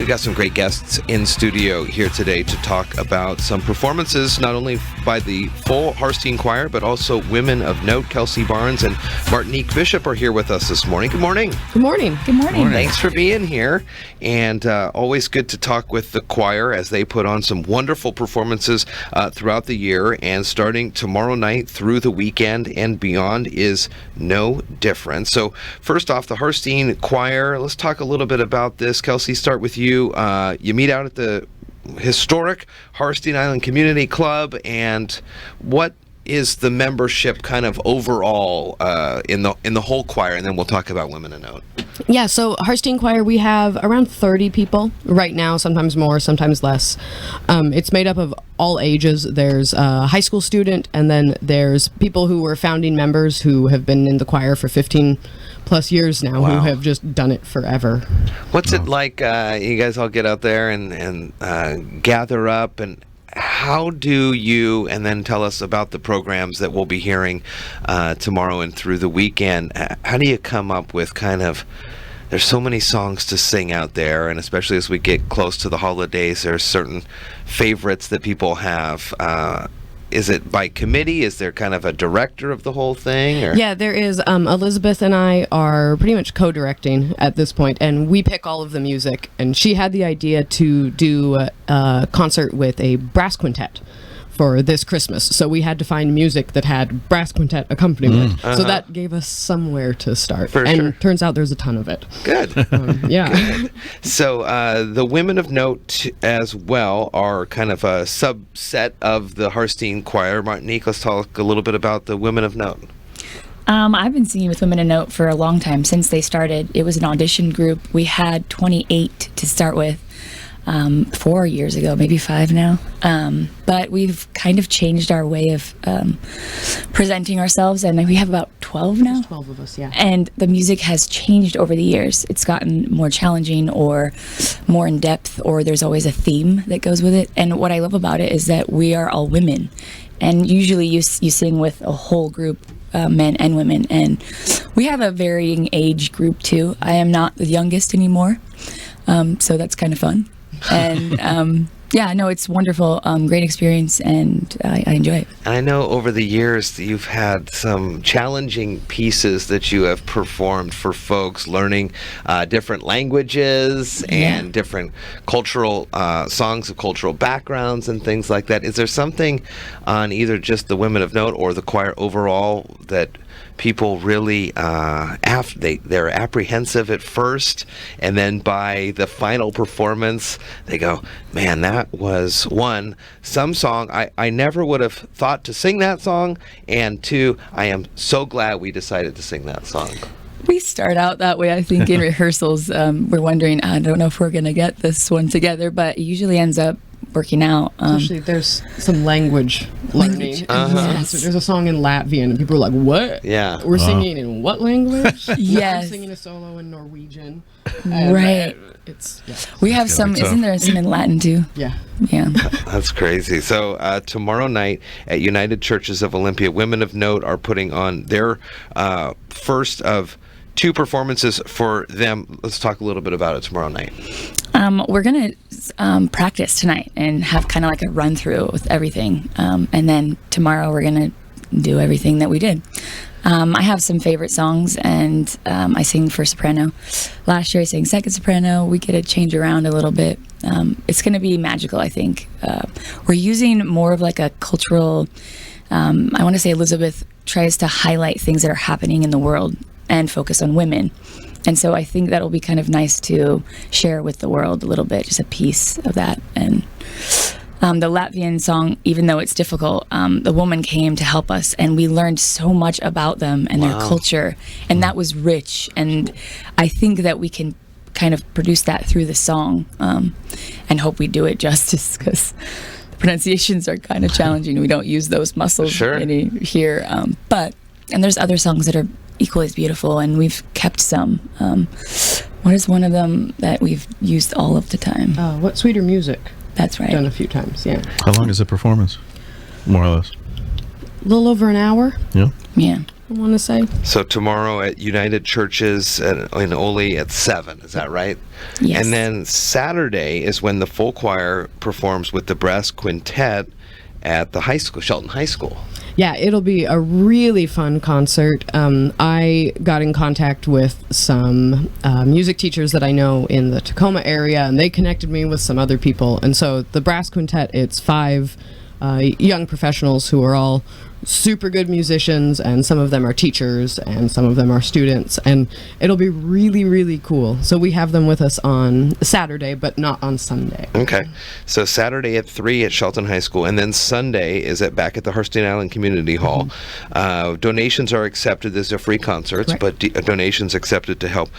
got some great guests in studio here today to talk about some performances, not only by the full Harstine Choir, but also women of note. Kelsey Barnes and Martinique Bishop are here with us this morning. Good morning. Good morning. Good morning. Thanks for being here. And always good to talk with the choir as they put on some wonderful performances throughout the year. And starting tomorrow night through the weekend and beyond is no different. So first off, the Harstine Choir, let's talk a little bit about this. Kelsey, start with you. You meet out at the historic Harstine Island Community Club, and what is the membership kind of overall in the whole choir, and then we'll talk about Women of Note. Yeah, so Harstine Choir, we have around 30 people right now, sometimes more, sometimes less. It's made up of all ages. There's a high school student, and then there's people who were founding members who have been in the choir for 15 plus years now. Wow. Who have just done it forever. What's it like, you guys all get out there and gather up, and how do you, and then tell us about the programs that we'll be hearing tomorrow and through the weekend, how do you come up with kind of, there's so many songs to sing out there, and especially as we get close to the holidays, there's certain favorites that people have. Is it by committee? Is there kind of a director of the whole thing? Or? Yeah, there is. Elizabeth and I are pretty much co-directing at this point, and we pick all of the music. And she had the idea to do a concert with a brass quintet for this Christmas. So we had to find music that had brass quintet accompaniment. Uh-huh. So that gave us somewhere to start. For and sure. Turns out there's a ton of it. Good. Yeah. Good. So the Women of Note as well are kind of a subset of the Harstine Choir. Martinique, let's talk a little bit about the Women of Note. I've been singing with Women of Note for a long time, since they started. It was an audition group. We had 28 to start with 4 years ago, maybe 5 now. But we've kind of changed our way of presenting ourselves, and we have about 12 now. There's 12 of us, yeah. And the music has changed over the years. It's gotten more challenging or more in depth, or there's always a theme that goes with it. And what I love about it is that we are all women. And usually you sing with a whole group, men and women. And we have a varying age group too. I am not the youngest anymore, so that's kind of fun. And yeah, no, it's wonderful, great experience, and I enjoy it. And I know over the years that you've had some challenging pieces that you have performed for folks learning different languages and different cultural songs of cultural backgrounds and things like that. Is there something on either just the Women of Note or the choir overall that people really they're apprehensive at first, and then by the final performance they go, man, that was some song I never would have thought to sing that song, and 2, I am so glad we decided to sing that song? We start out that way, I think, in rehearsals. We're wondering, I don't know if we're going to get this one together, but it usually ends up working out. Especially there's some language learning. Yes. So there's a song in Latvian, and people are like, what? Yeah. We're singing in what language? Yes. I'm singing a solo in Norwegian. Right. We have some, isn't there some in Latin too? Yeah. Yeah. That's crazy. So tomorrow night at United Churches of Olympia, Women of Note are putting on their first of 2 performances for them. Let's talk a little bit about it tomorrow night. We're going to practice tonight and have kind of like a run through with everything. And then tomorrow we're going to do everything that we did. I have some favorite songs, and I sing for soprano. Last year I sang second soprano. We get to change around a little bit. It's going to be magical, I think. We're using more of like a cultural, I want to say Elizabeth tries to highlight things that are happening in the world and focus on women. And so I think that'll be kind of nice to share with the world a little bit, just a piece of that. And the Latvian song, even though it's difficult, the woman came to help us, and we learned so much about them and their culture, and that was rich. And I think that we can kind of produce that through the song, and hope we do it justice, because the pronunciations are kind of challenging. We don't use those muscles any here, and there's other songs that are equally as beautiful, and we've kept some. What is one of them that we've used all of the time? What Sweeter Music? That's right. Done a few times, yeah. How long is the performance, more or less? A little over an hour. Yeah. Yeah. I want to say. So tomorrow at United Churches in Ole at 7, is that right? Yes. And then Saturday is when the full choir performs with the brass quintet at the high school, Shelton High School. Yeah, it'll be a really fun concert. I got in contact with some music teachers that I know in the Tacoma area, and they connected me with some other people. And so the brass quintet, it's 5 young professionals who are all super good musicians, and some of them are teachers and some of them are students, and it'll be really, really cool. So we have them with us on Saturday, but not on Sunday. Okay. So Saturday at 3 at Shelton High School, and then Sunday is back at the Harstine Island Community Hall. Donations are accepted. These are free concerts, Correct. but donations accepted to help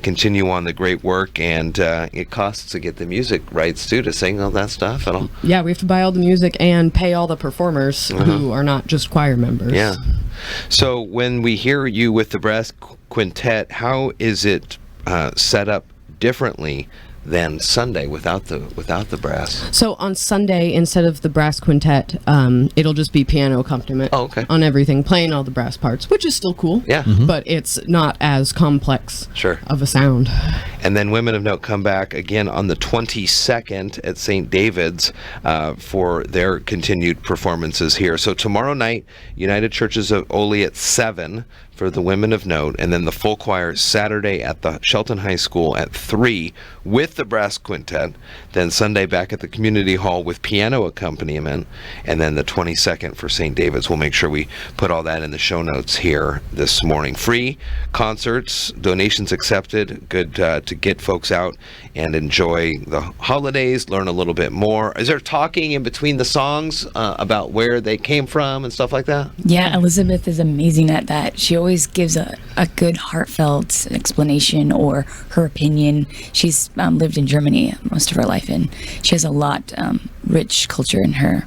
continue on the great work, and it costs to get the music rights too, to sing all that stuff and all. Yeah, we have to buy all the music and pay all the performers who are not just choir members. Yeah. So when we hear you with the brass quintet, how is it set up differently than Sunday without the brass? So on Sunday, instead of the brass quintet, it'll just be piano accompaniment on everything, playing all the brass parts, which is still cool. Yeah. But it's not as complex of a sound. And then Women of Note come back again on the 22nd at St. David's for their continued performances here. So tomorrow night, United Churches of Ole at 7 for the Women of Note, and then the full choir Saturday at the Shelton High School at 3 with the brass quintet, then Sunday back at the community hall with piano accompaniment, and then the 22nd for St. David's. We'll make sure we put all that in the show notes here this morning. Free concerts, donations accepted, good to get folks out and enjoy the holidays, learn a little bit more. Is there talking in between the songs about where they came from and stuff like that? Yeah, Elizabeth is amazing at that. She always gives a good heartfelt explanation or her opinion. She's lived in Germany most of her life, and she has a lot rich culture in her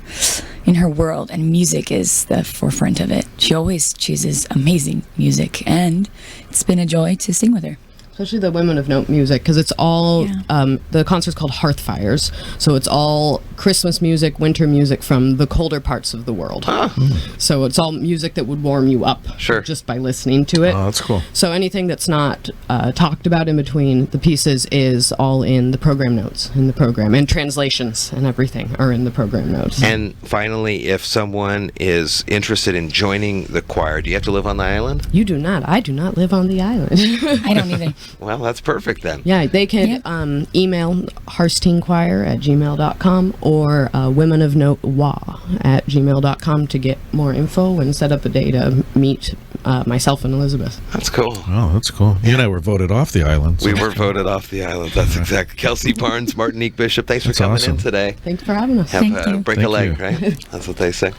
world, and music is the forefront of it. She always chooses amazing music, and it's been a joy to sing with her. Especially the Women of Note music, because it's all, the concert's called Hearth Fires, so it's all Christmas music, winter music from the colder parts of the world. So it's all music that would warm you up just by listening to it. Oh, that's cool. So anything that's not talked about in between the pieces is all in the program notes in the program, and translations and everything are in the program notes. And finally, if someone is interested in joining the choir, do you have to live on the island? You do not. I do not live on the island. I don't either. Well, that's perfect then. Yeah, they can email harstinechoir@gmail.com or womenofnotewa@gmail.com to get more info and set up a day to meet myself and Elizabeth. That's cool. Oh, that's cool. You and I were voted off the island. So. We were voted off the island. That's exactly. Kelsey Barnes, Martinique Bishop, thanks for coming in today. Thanks for having us. Break a leg, right? That's what they say.